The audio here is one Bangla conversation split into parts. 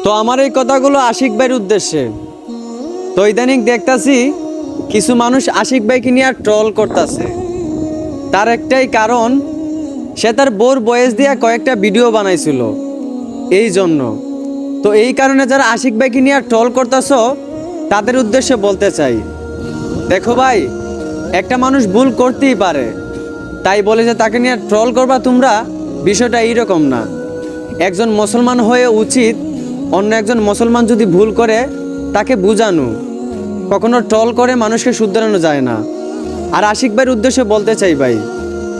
তো আমার এই কথাগুলো আশিক ভাইয়ের উদ্দেশ্যে। তো ইদানিং দেখতাছি কিছু মানুষ আশিক ভাইকে নিয়ে ট্রল করতেছে। তার একটাই কারণ, সে তার বোর বয়স দিয়ে কয়েকটা ভিডিও বানাইছিল এই জন্য। তো এই কারণে যারা আশিক ভাইকে নিয়ে ট্রল করতেছ তাদের উদ্দেশ্যে বলতে চাই, দেখো ভাই, একটা মানুষ ভুল করতেই পারে, তাই বলে যে তাকে নিয়ে ট্রল করবা তোমরা, বিষয়টা এইরকম না। একজন মুসলমান হয়ে উচিত অন্য একজন মুসলমান যদি ভুল করে তাকে বুঝানো, কখনো ট্রল করে মানুষকে শুধরানো যায় না। আর আশিক ভাইয়ের উদ্দেশ্যে বলতে চাই, ভাই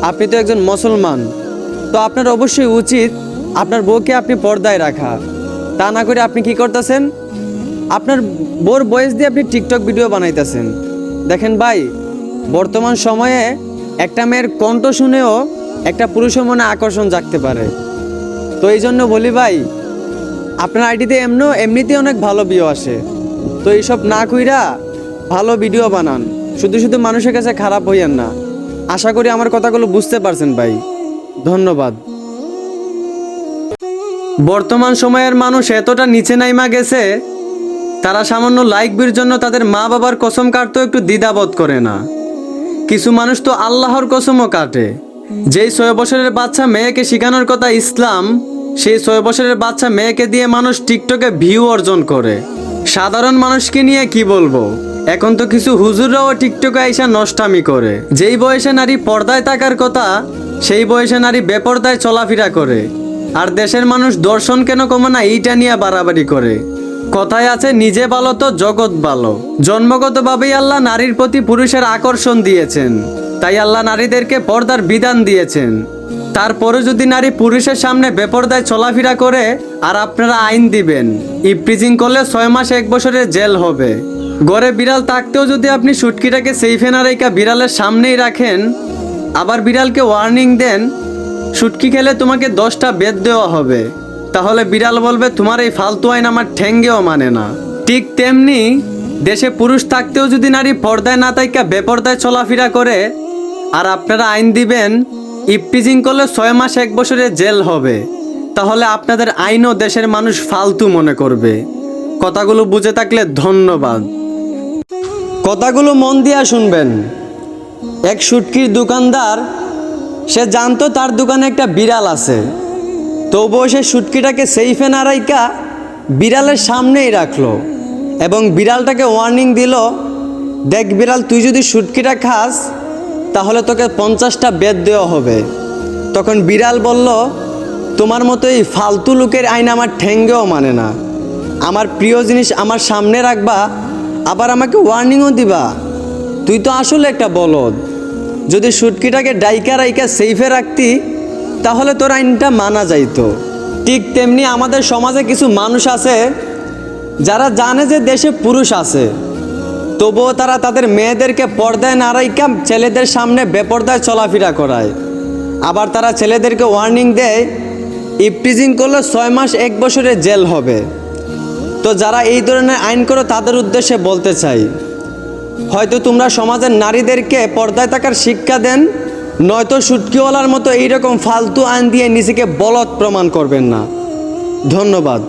আপনি তো একজন মুসলমান, তো আপনার অবশ্যই উচিত আপনার বউকে আপনি পর্দায় রাখা। তা না করে আপনি কি করতেছেন, আপনার বউর বয়স দিয়ে আপনি টিকটক ভিডিও বানাইতেছেন। দেখেন ভাই, বর্তমান সময়ে একটা মেয়ের কণ্ঠ শুনেও একটা পুরুষের মনে আকর্ষণ জাগতে পারে। তো এই জন্য বলি ভাই, আপনার আইডিতে এমনিতেই অনেক ভালো ভিউ আসে, তো এইসব না কইরা ভালো ভিডিও বানান, শুধু শুধু মানুষের কাছে খারাপ হইয়েন না। আশা করি আমার কথাগুলো বুঝতে পারছেন ভাই, ধন্যবাদ। বর্তমান সময়ের মানুষ এতটা নিচে নাইমা গেছে, তারা সামান্য লাইক ভিউর জন্য তাদের মা বাবার কসম কাটতেও একটু দ্বিধাবোধ করে না। কিছু মানুষ তো আল্লাহর কসমও কাটে। যেই 6 বছরের বাচ্চা মেয়েকে শেখানোর কথা ইসলাম, সেই 6 বছরের বাচ্চা মেয়েকে দিয়ে মানুষ টিকটকে ভিউ অর্জন করে। সাধারণ মানুষকে নিয়ে কি বলবো, এখন তো কিছু হুজুররাও টিকটকে আইসা নষ্টামি করে। যেই বয়সে নারী পর্দায় থাকার কথা, সেই বয়সে নারী বেপর্দায় চলাফেরা করে। আর দেশের মানুষ দর্শন কেন কমে না এইটা নিয়ে বাড়াবাড়ি করে। কথায় আছে, নিজে ভালো তো জগৎ ভালো। জন্মগতভাবেই আল্লাহ নারীর প্রতি পুরুষের আকর্ষণ দিয়েছেন, তাই আল্লাহ নারীদেরকে পর্দার বিধান দিয়েছেন। তারপরে যদি নারী পুরুষের সামনে বেপর্দায় চলাফেরা করে আর আপনারা আইন দিবেন, ইপটিজিং করলে 6 মাস 1 বছরের জেল হবে। ঘরে বিড়াল থাকতেও যদি আপনি শুটকিটাকে সেইফে না রেখা বিড়ালের সামনেই রাখেন, আবার বিড়ালকে ওয়ার্নিং দেন শুটকি খেলে তোমাকে 10টা বেদ দেওয়া হবে, তাহলে বিড়াল বলবে তোমার এই ফালতু আইন আমার ঠ্যাঙ্গেও মানে না। ঠিক তেমনি দেশে পুরুষ থাকতেও যদি নারী পর্দায় না থাইকা বেপর্দায় চলাফেরা করে আর আপনারা আইন দিবেন ইপটিজিং করলে 6 মাস 1 বছরের জেল হবে, তাহলে আপনাদের আইনও দেশের মানুষ ফালতু মনে করবে। কথাগুলো বুঝে থাকলে ধন্যবাদ। কথাগুলো মন দিয়া শুনবেন। এক শুটকির দোকানদার, সে জানতো তার দোকানে একটা বিড়াল আছে, তবুও সে শুটকিটাকে সেইফে না রাইকা বিড়ালের সামনেই রাখলো এবং বিড়ালটাকে ওয়ার্নিং দিল, দেখ বিড়াল, তুই যদি শুটকিটা খাস তাহলে তোকে 50টা বেদ দেওয়া হবে। তখন বিড়াল বলল, তোমার মতো এই ফালতু লোকের আইন আমার ঠ্যাঙ্গেও মানে না। আমার প্রিয় জিনিস আমার সামনে রাখবা, আবার আমাকে ওয়ার্নিংও দিবা, তুই তো আসলে একটা বলদ। যদি শুটকিটাকে ডাইকা রাইকা সেইফে রাখতি তাহলে তোর আইনটা মানা যাইতো। ঠিক তেমনি আমাদের সমাজে কিছু মানুষ আছে যারা জানে যে দেশে পুরুষ আছে, তবুও তারা তাদের মেয়েদেরকে পর্দায় না রাইকা ছেলেদের সামনে বেপর্দায় চলাফেরা করায়। আবার তারা ছেলেদেরকে ওয়ার্নিং দেয় ইপটিজিং করলে 6 মাস 1 বছরের জেল হবে। তো যারা এই ধরনের আইন করো তাদের উদ্দেশ্যে বলতে চাই, হয়তো তোমরা সমাজের নারীদেরকে পর্দায় থাকার শিক্ষা দেন, নয়তো শুটকিওয়ালার মতো এইরকম ফালতু আইন দিয়ে নিজেকে বলদ প্রমাণ করবেন না। ধন্যবাদ।